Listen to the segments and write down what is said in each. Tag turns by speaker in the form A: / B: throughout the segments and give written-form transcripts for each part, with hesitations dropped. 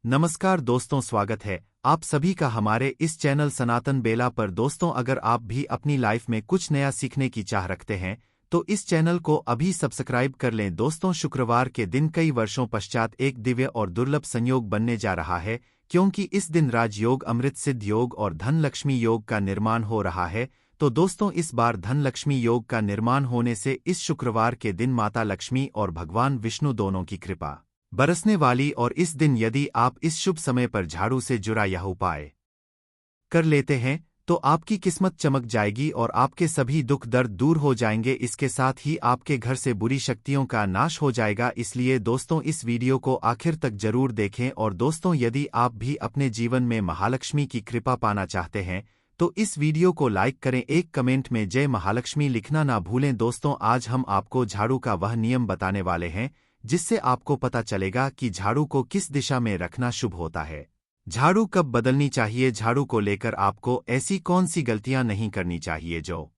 A: नमस्कार दोस्तों, स्वागत है आप सभी का हमारे इस चैनल सनातन बेला पर। दोस्तों, अगर आप भी अपनी लाइफ में कुछ नया सीखने की चाह रखते हैं तो इस चैनल को अभी सब्सक्राइब कर लें। दोस्तों, शुक्रवार के दिन कई वर्षों पश्चात एक दिव्य और दुर्लभ संयोग बनने जा रहा है, क्योंकि इस दिन राजयोग, अमृत सिद्ध योग और धन लक्ष्मी योग का निर्माण हो रहा है। तो दोस्तों, इस बार धन लक्ष्मी योग का निर्माण होने से इस शुक्रवार के दिन माता लक्ष्मी और भगवान विष्णु दोनों की कृपा बरसने वाली, और इस दिन यदि आप इस शुभ समय पर झाड़ू से जुड़ा यह उपाय कर लेते हैं तो आपकी किस्मत चमक जाएगी और आपके सभी दुख दर्द दूर हो जाएंगे। इसके साथ ही आपके घर से बुरी शक्तियों का नाश हो जाएगा। इसलिए दोस्तों, इस वीडियो को आखिर तक जरूर देखें। और दोस्तों, यदि आप भी अपने जीवन में महालक्ष्मी की कृपा पाना चाहते हैं तो इस वीडियो को लाइक करें, एक कमेंट में जय महालक्ष्मी लिखना ना भूलें। दोस्तों, आज हम आपको झाड़ू का वह नियम बताने वाले हैं जिससे आपको पता चलेगा कि झाड़ू को किस दिशा में रखना शुभ होता है, झाड़ू कब बदलनी चाहिए, झाड़ू को लेकर आपको ऐसी कौन सी गलतियां नहीं करनी चाहिए जो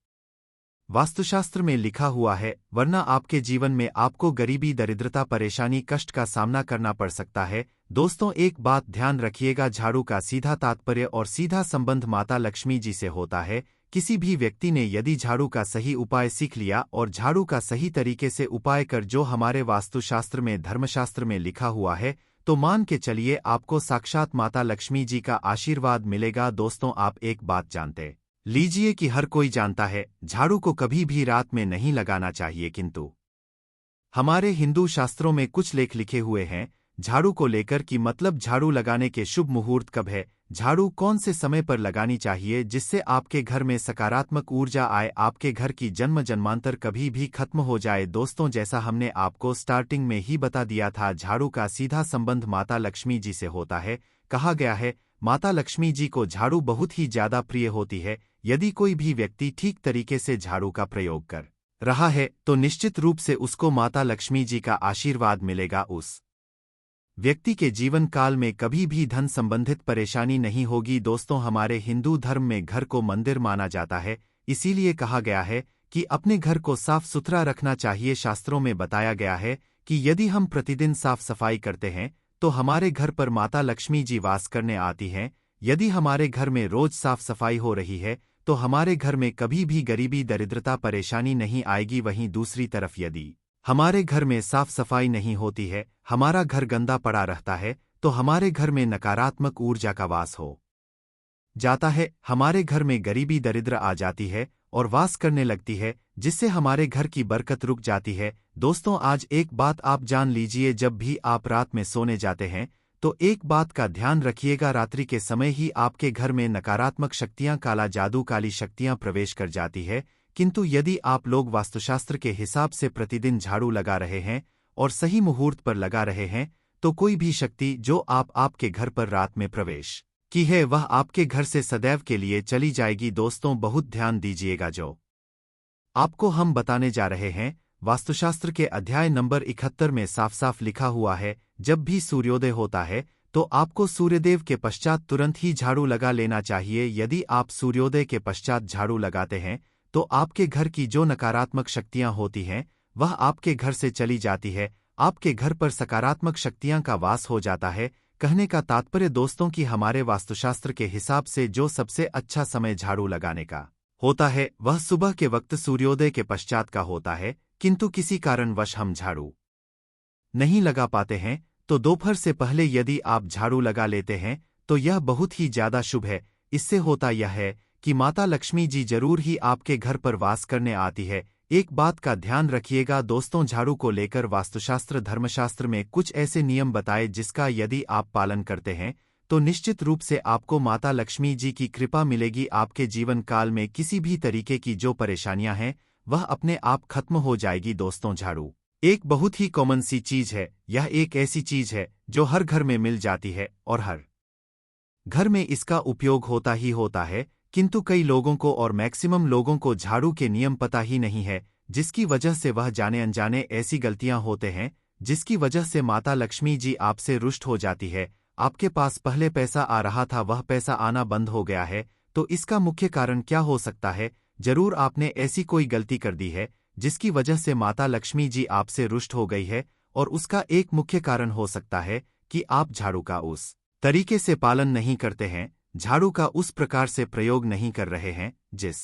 A: वास्तुशास्त्र में लिखा हुआ है, वरना आपके जीवन में आपको गरीबी, दरिद्रता, परेशानी, कष्ट का सामना करना पड़ सकता है। दोस्तों, एक बात ध्यान रखिएगा, झाड़ू का सीधा तात्पर्य और सीधा संबंध माता लक्ष्मी जी से होता है। किसी भी व्यक्ति ने यदि झाड़ू का सही उपाय सीख लिया और झाड़ू का सही तरीके से उपाय कर जो हमारे वास्तुशास्त्र में, धर्मशास्त्र में लिखा हुआ है, तो मान के चलिए आपको साक्षात माता लक्ष्मी जी का आशीर्वाद मिलेगा। दोस्तों, आप एक बात जानते लीजिए कि हर कोई जानता है झाड़ू को कभी भी रात में नहीं लगाना चाहिए, किंतु हमारे हिंदू शास्त्रों में कुछ लेख लिखे हुए हैं झाड़ू को लेकर कि मतलब झाड़ू लगाने के शुभ मुहूर्त कब है, झाड़ू कौन से समय पर लगानी चाहिए जिससे आपके घर में सकारात्मक ऊर्जा आए, आपके घर की जन्म जन्मांतर कभी भी खत्म हो जाए। दोस्तों, जैसा हमने आपको स्टार्टिंग में ही बता दिया था, झाड़ू का सीधा संबंध माता लक्ष्मी जी से होता है। कहा गया है माता लक्ष्मी जी को झाड़ू बहुत ही ज्यादा प्रिय होती है। यदि कोई भी व्यक्ति ठीक तरीके से झाड़ू का प्रयोग कर रहा है तो निश्चित रूप से उसको माता लक्ष्मी जी का आशीर्वाद मिलेगा। उस व्यक्ति के जीवन काल में कभी भी धन संबंधित परेशानी नहीं होगी। दोस्तों, हमारे हिंदू धर्म में घर को मंदिर माना जाता है, इसीलिए कहा गया है कि अपने घर को साफ सुथरा रखना चाहिए। शास्त्रों में बताया गया है कि यदि हम प्रतिदिन साफ सफाई करते हैं तो हमारे घर पर माता लक्ष्मी जी वास करने आती हैं। यदि हमारे घर में रोज साफ सफाई हो रही है तो हमारे घर में कभी भी गरीबी, दरिद्रता, परेशानी नहीं आएगी। वहीं दूसरी तरफ यदि हमारे घर में साफ सफाई नहीं होती है, हमारा घर गंदा पड़ा रहता है, तो हमारे घर में नकारात्मक ऊर्जा का वास हो जाता है, हमारे घर में गरीबी, दरिद्र आ जाती है और वास करने लगती है, जिससे हमारे घर की बरकत रुक जाती है। दोस्तों, आज एक बात आप जान लीजिए, जब भी आप रात में सोने जाते हैं तो एक बात का ध्यान रखिएगा, रात्रि के समय ही आपके घर में नकारात्मक शक्तियां, काला जादू, काली शक्तियां प्रवेश कर जाती है। किंतु यदि आप लोग वास्तुशास्त्र के हिसाब से प्रतिदिन झाड़ू लगा रहे हैं और सही मुहूर्त पर लगा रहे हैं तो कोई भी शक्ति जो आपके घर पर रात में प्रवेश की है वह आपके घर से सदैव के लिए चली जाएगी। दोस्तों, बहुत ध्यान दीजिएगा, जो आपको हम बताने जा रहे हैं वास्तुशास्त्र के अध्याय नंबर 71 में साफ साफ लिखा हुआ है, जब भी सूर्योदय होता है तो आपको सूर्यदेव के पश्चात तुरंत ही झाड़ू लगा लेना चाहिए। यदि आप सूर्योदय के पश्चात झाड़ू लगाते हैं तो आपके घर की जो नकारात्मक शक्तियां होती हैं वह आपके घर से चली जाती है, आपके घर पर सकारात्मक शक्तियां का वास हो जाता है। कहने का तात्पर्य दोस्तों कि हमारे वास्तुशास्त्र के हिसाब से जो सबसे अच्छा समय झाड़ू लगाने का होता है वह सुबह के वक्त सूर्योदय के पश्चात का होता है। किंतु किसी कारणवश हम झाड़ू नहीं लगा पाते हैं तो दोपहर से पहले यदि आप झाड़ू लगा लेते हैं तो यह बहुत ही ज्यादा शुभ है। इससे होता यह है कि माता लक्ष्मी जी जरूर ही आपके घर पर वास करने आती है। एक बात का ध्यान रखिएगा दोस्तों, झाड़ू को लेकर वास्तुशास्त्र, धर्मशास्त्र में कुछ ऐसे नियम बताए जिसका यदि आप पालन करते हैं तो निश्चित रूप से आपको माता लक्ष्मी जी की कृपा मिलेगी। आपके जीवन काल में किसी भी तरीके की जो परेशानियां हैं वह अपने आप खत्म हो जाएगी। दोस्तों, झाड़ू एक बहुत ही कॉमन सी चीज है, यह एक ऐसी चीज है जो हर घर में मिल जाती है और हर घर में इसका उपयोग होता ही होता है। किंतु कई लोगों को और मैक्सिमम लोगों को झाड़ू के नियम पता ही नहीं है, जिसकी वजह से वह जाने अनजाने ऐसी गलतियां होते हैं जिसकी वजह से माता लक्ष्मी जी आपसे रुष्ट हो जाती है। आपके पास पहले पैसा आ रहा था, वह पैसा आना बंद हो गया है, तो इसका मुख्य कारण क्या हो सकता है? जरूर आपने ऐसी कोई गलती कर दी है जिसकी वजह से माता लक्ष्मी जी आपसे रुष्ट हो गई है, और उसका एक मुख्य कारण हो सकता है कि आप झाड़ू का उस तरीके से पालन नहीं करते हैं, झाड़ू का उस प्रकार से प्रयोग नहीं कर रहे हैं जिस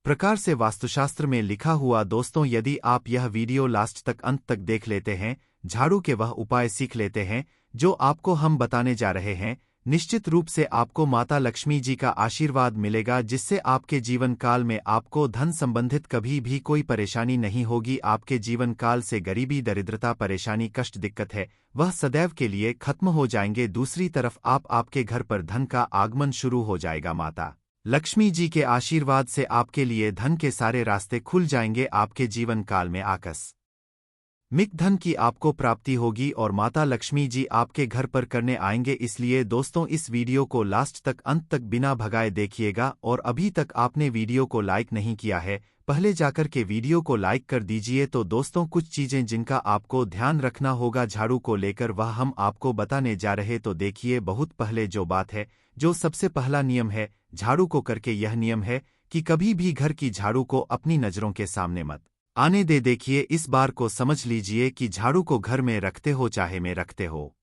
A: प्रकार से वास्तुशास्त्र में लिखा हुआ। दोस्तों, यदि आप यह वीडियो लास्ट तक अंत तक देख लेते हैं, झाड़ू के वह उपाय सीख लेते हैं जो आपको हम बताने जा रहे हैं, निश्चित रूप से आपको माता लक्ष्मी जी का आशीर्वाद मिलेगा, जिससे आपके जीवन काल में आपको धन संबंधित कभी भी कोई परेशानी नहीं होगी। आपके जीवन काल से गरीबी, दरिद्रता, परेशानी, कष्ट, दिक्कत है वह सदैव के लिए खत्म हो जाएंगे। दूसरी तरफ आपके घर पर धन का आगमन शुरू हो जाएगा। माता लक्ष्मी जी के आशीर्वाद से आपके लिए धन के सारे रास्ते खुल जाएंगे। आपके जीवन काल में आकस्मिक धन की आपको प्राप्ति होगी और माता लक्ष्मी जी आपके घर पर करने आएंगे। इसलिए दोस्तों, इस वीडियो को लास्ट तक अंत तक बिना भगाए देखिएगा। और अभी तक आपने वीडियो को लाइक नहीं किया है, पहले जाकर के वीडियो को लाइक कर दीजिए। तो दोस्तों, कुछ चीजें जिनका आपको ध्यान रखना होगा झाड़ू को लेकर, वह हम आपको बताने जा रहे। तो देखिए, बहुत पहले जो बात है, जो सबसे पहला नियम है झाड़ू को करके, यह नियम है कि कभी भी घर की झाड़ू को अपनी नजरों के सामने मत आने दे। देखिए, इस बार को समझ लीजिए कि झाड़ू को घर में रखते हो चाहे में रखते हो,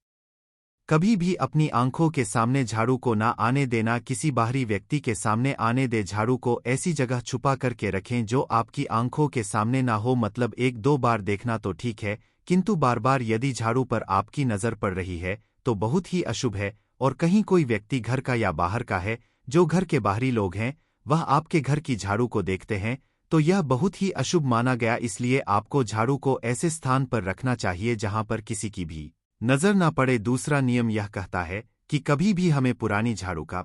A: कभी भी अपनी आंखों के सामने झाड़ू को ना आने देना, किसी बाहरी व्यक्ति के सामने आने दे। झाड़ू को ऐसी जगह छुपा करके रखें जो आपकी आंखों के सामने ना हो। मतलब 1-2 बार देखना तो ठीक है, किंतु बार बार यदि झाड़ू पर आपकी नजर पड़ रही है तो बहुत ही अशुभ है। और कहीं कोई व्यक्ति घर का या बाहर का है, जो घर के बाहरी लोग हैं, वह आपके घर की झाड़ू को देखते हैं तो यह बहुत ही अशुभ माना गया। इसलिए आपको झाड़ू को ऐसे स्थान पर रखना चाहिए जहां पर किसी की भी नजर ना पड़े। दूसरा नियम यह कहता है कि कभी भी हमें पुरानी झाड़ू का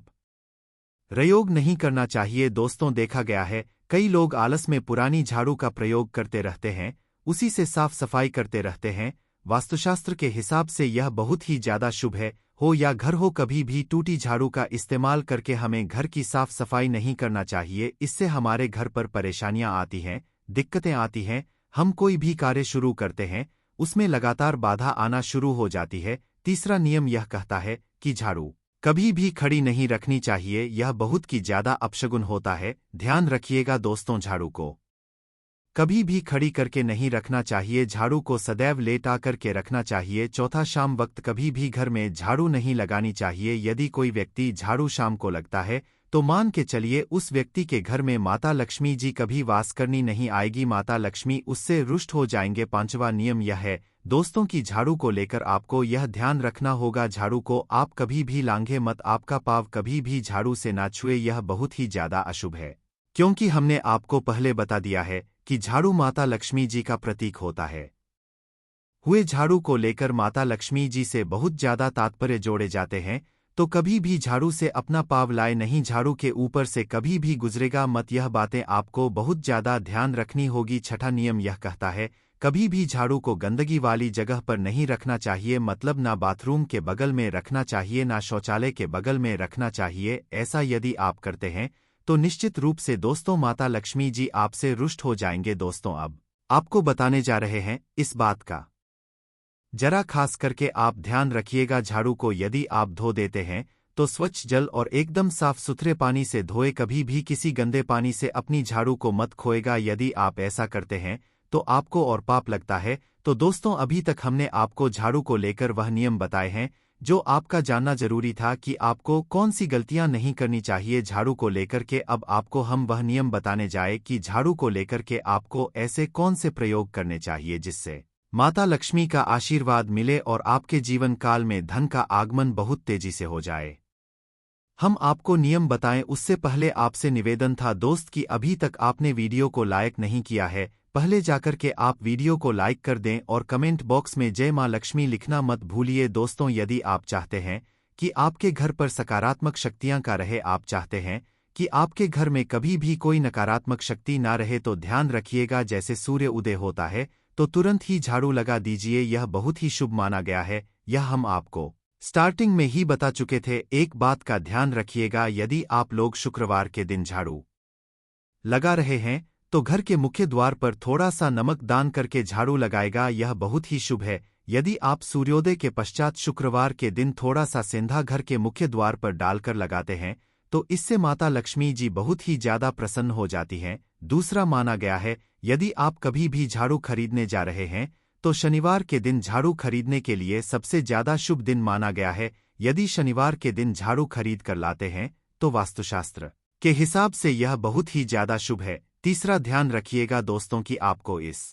A: प्रयोग नहीं करना चाहिए। दोस्तों, देखा गया है कई लोग आलस में पुरानी झाड़ू का प्रयोग करते रहते हैं, उसी से साफ सफाई करते रहते हैं। वास्तुशास्त्र के हिसाब से यह बहुत ही ज्यादा शुभ है। हो या घर हो, कभी भी टूटी झाड़ू का इस्तेमाल करके हमें घर की साफ सफाई नहीं करना चाहिए। इससे हमारे घर पर परेशानियां आती हैं, दिक्कतें आती हैं। हम कोई भी कार्य शुरू करते हैं, उसमें लगातार बाधा आना शुरू हो जाती है। तीसरा नियम यह कहता है कि झाड़ू कभी भी खड़ी नहीं रखनी चाहिए, यह बहुत की ज्यादा अपशगुन होता है। ध्यान रखिएगा दोस्तों, झाड़ू को कभी भी खड़ी करके नहीं रखना चाहिए, झाड़ू को सदैव लेटा करके रखना चाहिए। चौथा, शाम वक्त कभी भी घर में झाड़ू नहीं लगानी चाहिए। यदि कोई व्यक्ति झाड़ू शाम को लगता है तो मान के चलिए उस व्यक्ति के घर में माता लक्ष्मी जी कभी वास करनी नहीं आएगी, माता लक्ष्मी उससे रुष्ट हो जाएंगे। पांचवा नियम यह है दोस्तों कि झाड़ू को लेकर आपको यह ध्यान रखना होगा, झाड़ू को आप कभी भी लांघे मत, आपका पाँव कभी भी झाड़ू से ना छुए। यह बहुत ही ज्यादा अशुभ है, क्योंकि हमने आपको पहले बता दिया है कि झाड़ू माता लक्ष्मी जी का प्रतीक होता है। हुए झाड़ू को लेकर माता लक्ष्मी जी से बहुत ज्यादा तात्पर्य जोड़े जाते हैं, तो कभी भी झाड़ू से अपना पाँव लाए नहीं, झाड़ू के ऊपर से कभी भी गुजरेगा मत। यह बातें आपको बहुत ज्यादा ध्यान रखनी होगी। छठा नियम यह कहता है कभी भी झाड़ू को गंदगी वाली जगह पर नहीं रखना चाहिए, मतलब ना बाथरूम के बगल में रखना चाहिए, ना शौचालय के बगल में रखना चाहिए। ऐसा यदि आप करते हैं तो निश्चित रूप से दोस्तों माता लक्ष्मी जी आपसे रुष्ट हो जाएंगे। दोस्तों, अब आपको बताने जा रहे हैं इस बात का जरा खास करके आप ध्यान रखिएगा। झाड़ू को यदि आप धो देते हैं तो स्वच्छ जल और एकदम साफ सुथरे पानी से धोए, कभी भी किसी गंदे पानी से अपनी झाड़ू को मत खोएगा। यदि आप ऐसा करते हैं तो आपको और पाप लगता है। तो दोस्तों, अभी तक हमने आपको झाड़ू को लेकर वह नियम बताए हैं जो आपका जानना जरूरी था कि आपको कौन सी गलतियां नहीं करनी चाहिए झाड़ू को लेकर के। अब आपको हम वह नियम बताने जाए कि झाड़ू को लेकर के आपको ऐसे कौन से प्रयोग करने चाहिए जिससे माता लक्ष्मी का आशीर्वाद मिले और आपके जीवन काल में धन का आगमन बहुत तेजी से हो जाए। हम आपको नियम बताएं उससे पहले आपसे निवेदन था दोस्त कि अभी तक आपने वीडियो को लाइक नहीं किया है, पहले जाकर के आप वीडियो को लाइक कर दें और कमेंट बॉक्स में जय मां लक्ष्मी लिखना मत भूलिए। दोस्तों, यदि आप चाहते हैं कि आपके घर पर सकारात्मक शक्तियां का रहे, आप चाहते हैं कि आपके घर में कभी भी कोई नकारात्मक शक्ति ना रहे, तो ध्यान रखिएगा जैसे सूर्य उदय होता है तो तुरंत ही झाड़ू लगा दीजिए। यह बहुत ही शुभ माना गया है, यह हम आपको स्टार्टिंग में ही बता चुके थे। एक बात का ध्यान रखिएगा, यदि आप लोग शुक्रवार के दिन झाड़ू लगा रहे हैं तो घर के मुख्य द्वार पर थोड़ा सा नमक दान करके झाड़ू लगाएगा, यह बहुत ही शुभ है। यदि आप सूर्योदय के पश्चात शुक्रवार के दिन थोड़ा सा सेंधा घर के मुख्य द्वार पर डालकर लगाते हैं तो इससे माता लक्ष्मी जी बहुत ही ज्यादा प्रसन्न हो जाती हैं। दूसरा माना गया है, यदि आप कभी भी झाड़ू खरीदने जा रहे हैं तो शनिवार के दिन झाड़ू खरीदने के लिए सबसे ज्यादा शुभ दिन माना गया है। यदि शनिवार के दिन झाड़ू खरीद कर लाते हैं तो वास्तुशास्त्र के हिसाब से यह बहुत ही ज्यादा शुभ है। तीसरा ध्यान रखिएगा दोस्तों कि आपको इस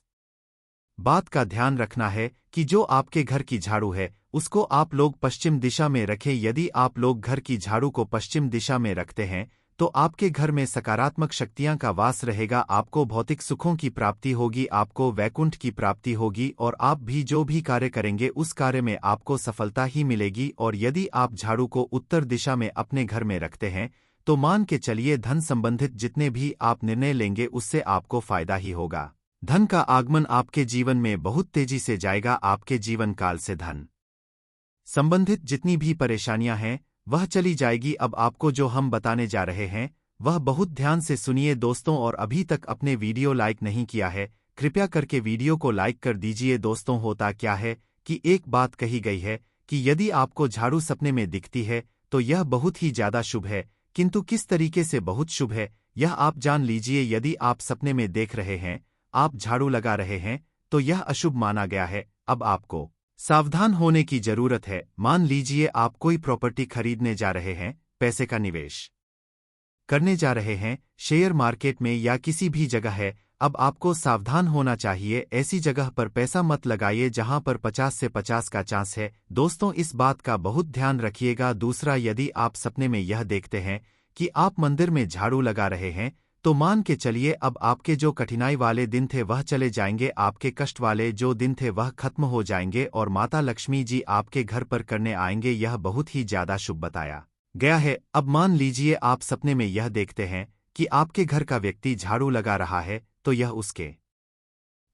A: बात का ध्यान रखना है कि जो आपके घर की झाड़ू है उसको आप लोग पश्चिम दिशा में रखें। यदि आप लोग घर की झाड़ू को पश्चिम दिशा में रखते हैं तो आपके घर में सकारात्मक शक्तियां का वास रहेगा, आपको भौतिक सुखों की प्राप्ति होगी, आपको वैकुंठ की प्राप्ति होगी और आप भी जो भी कार्य करेंगे उस कार्य में आपको सफलता ही मिलेगी। और यदि आप झाड़ू को उत्तर दिशा में अपने घर में रखते हैं तो मान के चलिए धन संबंधित जितने भी आप निर्णय लेंगे उससे आपको फायदा ही होगा। धन का आगमन आपके जीवन में बहुत तेजी से जाएगा। आपके जीवन काल से धन संबंधित जितनी भी परेशानियां हैं वह चली जाएगी। अब आपको जो हम बताने जा रहे हैं वह बहुत ध्यान से सुनिए दोस्तों, और अभी तक अपने वीडियो लाइक नहीं किया है कृपया करके वीडियो को लाइक कर दीजिए। दोस्तों होता क्या है कि एक बात कही गई है कि यदि आपको झाड़ू सपने में दिखती है तो यह बहुत ही ज्यादा शुभ है, किंतु किस तरीके से बहुत शुभ है यह आप जान लीजिए। यदि आप सपने में देख रहे हैं आप झाड़ू लगा रहे हैं तो यह अशुभ माना गया है। अब आपको सावधान होने की जरूरत है। मान लीजिए आप कोई प्रॉपर्टी खरीदने जा रहे हैं, पैसे का निवेश करने जा रहे हैं, शेयर मार्केट में या किसी भी जगह है। अब आपको सावधान होना चाहिए, ऐसी जगह पर पैसा मत लगाइए जहां पर 50 से 50 का चांस है। दोस्तों इस बात का बहुत ध्यान रखिएगा। दूसरा, यदि आप सपने में यह देखते हैं कि आप मंदिर में झाड़ू लगा रहे हैं तो मान के चलिए अब आपके जो कठिनाई वाले दिन थे वह चले जाएंगे, आपके कष्ट वाले जो दिन थे वह खत्म हो जाएंगे और माता लक्ष्मी जी आपके घर पर करने आएंगे। यह बहुत ही ज्यादा शुभ बताया गया है। अब मान लीजिए आप सपने में यह देखते हैं कि आपके घर का व्यक्ति झाड़ू लगा रहा है तो यह उसके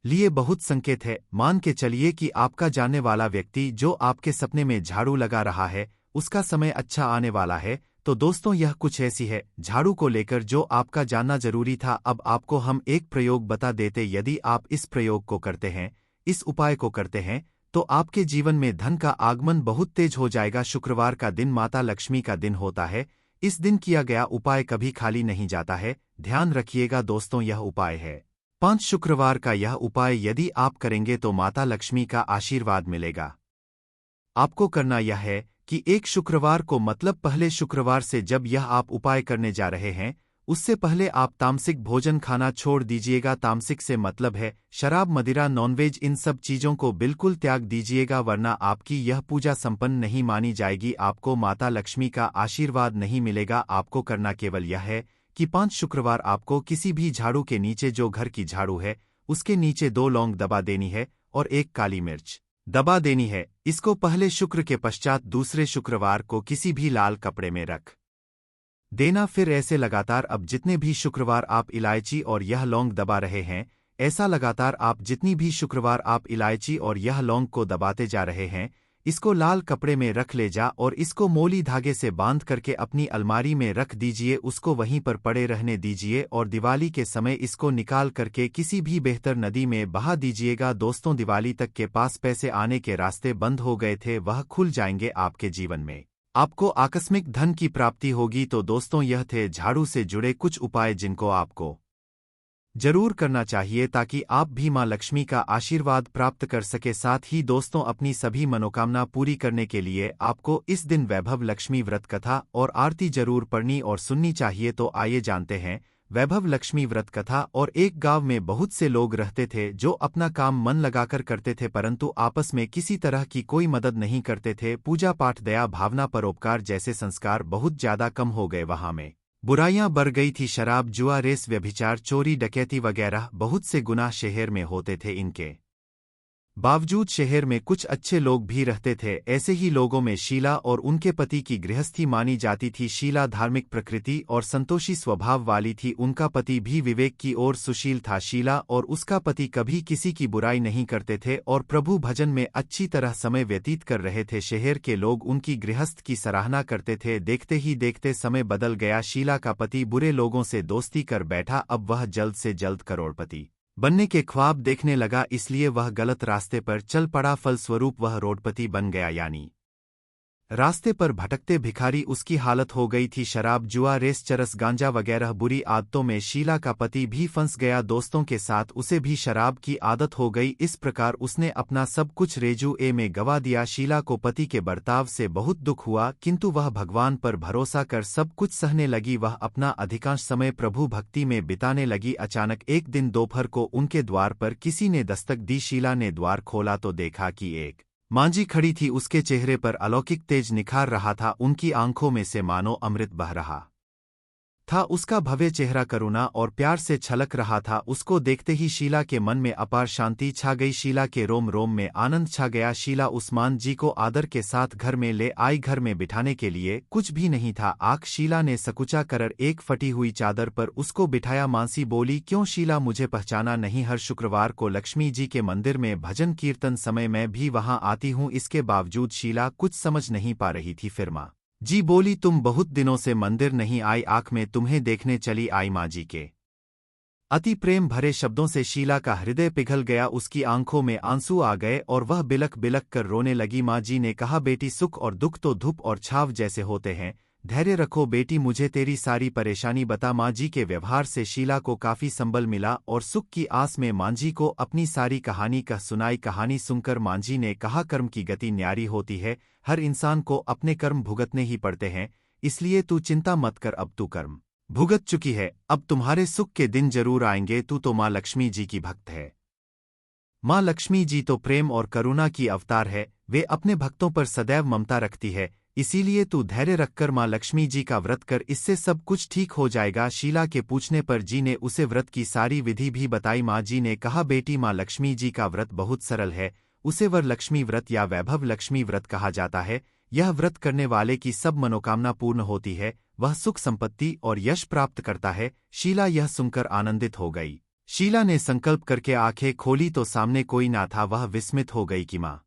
A: लिए बहुत संकेत है। मान के चलिए कि आपका जानने वाला व्यक्ति जो आपके सपने में झाड़ू लगा रहा है उसका समय अच्छा आने वाला है। तो दोस्तों यह कुछ ऐसी है झाड़ू को लेकर जो आपका जानना जरूरी था। अब आपको हम एक प्रयोग बता देते, यदि आप इस प्रयोग को करते हैं, इस उपाय को करते हैं तो आपके जीवन में धन का आगमन बहुत तेज हो जाएगा। शुक्रवार का दिन माता लक्ष्मी का दिन होता है, इस दिन किया गया उपाय कभी खाली नहीं जाता है। ध्यान रखिएगा दोस्तों यह उपाय है 5 शुक्रवार का। यह उपाय यदि आप करेंगे तो माता लक्ष्मी का आशीर्वाद मिलेगा। आपको करना यह है कि एक शुक्रवार को मतलब पहले शुक्रवार से जब यह आप उपाय करने जा रहे हैं उससे पहले आप तामसिक भोजन खाना छोड़ दीजिएगा। तामसिक से मतलब है शराब, मदिरा, नॉनवेज, इन सब चीजों को बिल्कुल त्याग दीजिएगा, वरना आपकी यह पूजा संपन्न नहीं मानी जाएगी, आपको माता लक्ष्मी का आशीर्वाद नहीं मिलेगा। आपको करना केवल यह है कि 5 शुक्रवार आपको किसी भी झाड़ू के नीचे, जो घर की झाड़ू है उसके नीचे 2 लौंग दबा देनी है और 1 काली मिर्च दबा देनी है। इसको पहले शुक्र के पश्चात दूसरे शुक्रवार को किसी भी लाल कपड़े में रख देना। फिर ऐसे लगातार अब जितने भी शुक्रवार आप इलायची और यह लौंग दबा रहे हैं, ऐसा लगातार आप जितनी भी शुक्रवार आप इलायची और यह लौंग को दबाते जा रहे हैं, इसको लाल कपड़े में रख ले जा और इसको मोली धागे से बांध करके अपनी अलमारी में रख दीजिए, उसको वहीं पर पड़े रहने दीजिए और दिवाली के समय इसको निकाल करके किसी भी बेहतर नदी में बहा दीजिएगा। दोस्तों दिवाली तक के पास पैसे आने के रास्ते बंद हो गए थे वह खुल जाएंगे आपके जीवन में, आपको आकस्मिक धन की प्राप्ति होगी। तो दोस्तों यह थे झाड़ू से जुड़े कुछ उपाय जिनको आपको जरूर करना चाहिए ताकि आप भी मां लक्ष्मी का आशीर्वाद प्राप्त कर सके। साथ ही दोस्तों अपनी सभी मनोकामना पूरी करने के लिए आपको इस दिन वैभव लक्ष्मी व्रत कथा और आरती जरूर पढ़नी और सुननी चाहिए। तो आइए जानते हैं वैभव लक्ष्मी व्रत कथा। और एक गांव में बहुत से लोग रहते थे जो अपना काम मन लगाकर करते थे परंतु आपस में किसी तरह की कोई मदद नहीं करते थे। पूजा पाठ, दया भावना, परोपकार जैसे संस्कार बहुत ज्यादा कम हो गए। वहां में बुराइयां बढ़ गई थी, शराब, जुआ, रेस, व्यभिचार, चोरी, डकैती वगैरह बहुत से गुनाह शहर में होते थे। इनके बावजूद शहर में कुछ अच्छे लोग भी रहते थे। ऐसे ही लोगों में शीला और उनके पति की गृहस्थी मानी जाती थी। शीला धार्मिक प्रकृति और संतोषी स्वभाव वाली थी, उनका पति भी विवेक की ओर सुशील था। शीला और उसका पति कभी किसी की बुराई नहीं करते थे और प्रभु भजन में अच्छी तरह समय व्यतीत कर रहे थे। शहर के लोग उनकी गृहस्थ की सराहना करते थे। देखते ही देखते समय बदल गया। शीला का पति बुरे लोगों से दोस्ती कर बैठा। अब वह जल्द से जल्द करोड़पति बनने के ख्वाब देखने लगा, इसलिए वह गलत रास्ते पर चल पड़ा। फलस्वरूप वह रोडपति बन गया, यानी रास्ते पर भटकते भिखारी उसकी हालत हो गई थी। शराब, जुआ, रेस, चरस, गांजा वगैरह बुरी आदतों में शीला का पति भी फंस गया। दोस्तों के साथ उसे भी शराब की आदत हो गई। इस प्रकार उसने अपना सब कुछ रेजू में गवा दिया। शीला को पति के बर्ताव से बहुत दुख हुआ, किंतु वह भगवान पर भरोसा कर सब कुछ सहने लगी। वह अपना अधिकांश समय प्रभु भक्ति में बिताने लगी। अचानक एक दिन दोपहर को उनके द्वार पर किसी ने दस्तक दी। शीला ने द्वार खोला तो देखा कि एक मांझी खड़ी थी। उसके चेहरे पर अलौकिक तेज निखार रहा था। उनकी आंखों में से मानो अमृत बह रहा था। उसका भव्य चेहरा करुणा और प्यार से छलक रहा था। उसको देखते ही शीला के मन में अपार शांति छा गई। शीला के रोम रोम में आनंद छा गया। शीला उस्मान जी को आदर के साथ घर में ले आई। घर में बिठाने के लिए कुछ भी नहीं था। आंख शीला ने सकुचा कर एक फटी हुई चादर पर उसको बिठाया। मानसी बोली, क्यों शीला, मुझे पहचाना नहीं? हर शुक्रवार को लक्ष्मी जी के मंदिर में भजन कीर्तन समय मैं भी वहां आती हूं। इसके बावजूद शीला कुछ समझ नहीं पा रही थी। फिर माँ जी बोली, तुम बहुत दिनों से मंदिर नहीं आई, आंख में तुम्हें देखने चली आई। माँ जी के अति प्रेम भरे शब्दों से शीला का हृदय पिघल गया। उसकी आंखों में आंसू आ गए और वह बिलख बिलख कर रोने लगी। माँ जी ने कहा, बेटी, सुख और दुख तो धूप और छाव जैसे होते हैं, धैर्य रखो बेटी, मुझे तेरी सारी परेशानी बता। माँ जी के व्यवहार से शीला को काफी संबल मिला और सुख की आस में मांझी को अपनी सारी कहानी कह सुनाई। कहानी सुनकर मांझी ने कहा, कर्म की गति न्यारी होती है, हर इंसान को अपने कर्म भुगतने ही पड़ते हैं, इसलिए तू चिंता मत कर, अब तू कर्म भुगत चुकी है, अब तुम्हारे सुख के दिन जरूर आएंगे। तू तो माँ लक्ष्मी जी की भक्त है। माँ लक्ष्मी जी तो प्रेम और करुणा की अवतार है, वे अपने भक्तों पर सदैव ममता रखती है, इसीलिए तू धैर्य रखकर माँ लक्ष्मी जी का व्रत कर, इससे सब कुछ ठीक हो जाएगा। शीला के पूछने पर जी ने उसे व्रत की सारी विधि भी बताई। माँ जी ने कहा, बेटी, माँ लक्ष्मी जी का व्रत बहुत सरल है, उसे वर लक्ष्मी व्रत या वैभव लक्ष्मी व्रत कहा जाता है। यह व्रत करने वाले की सब मनोकामना पूर्ण होती है, वह सुख संपत्ति और यश प्राप्त करता है। शीला यह सुनकर आनंदित हो गई। शीला ने संकल्प करके आंखें खोली तो सामने कोई ना था। वह विस्मित हो गई कि माँ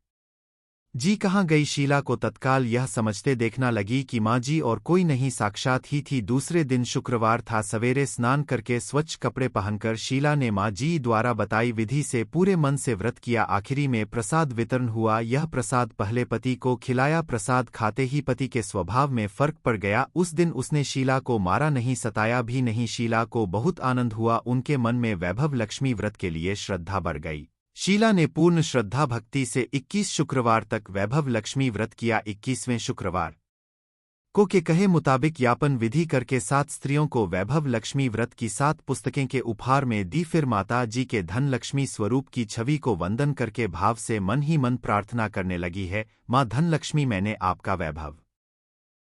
A: जी कहाँ गई। शीला को तत्काल यह समझते देखना लगी कि माँ जी और कोई नहीं, साक्षात ही थी। दूसरे दिन शुक्रवार था। सवेरे स्नान करके स्वच्छ कपड़े पहनकर शीला ने माँ जी द्वारा बताई विधि से पूरे मन से व्रत किया। आखिरी में प्रसाद वितरण हुआ। यह प्रसाद पहले पति को खिलाया। प्रसाद खाते ही पति के स्वभाव में फर्क पड़ गया। उस दिन उसने शीला को मारा नहीं, सताया भी नहीं। शीला को बहुत आनंद हुआ। उनके मन में वैभव लक्ष्मी व्रत के लिए श्रद्धा बढ़ गई। शीला ने पूर्ण श्रद्धा भक्ति से 21 शुक्रवार तक वैभव लक्ष्मी व्रत किया। 21वें शुक्रवार को के कहे मुताबिक यापन विधि करके 7 स्त्रियों को वैभव लक्ष्मी व्रत की 7 पुस्तकें के उपहार में दी। फिर माता जी के धन लक्ष्मी स्वरूप की छवि को वंदन करके भाव से मन ही मन प्रार्थना करने लगी है, माँ धन लक्ष्मी, मैंने आपका वैभव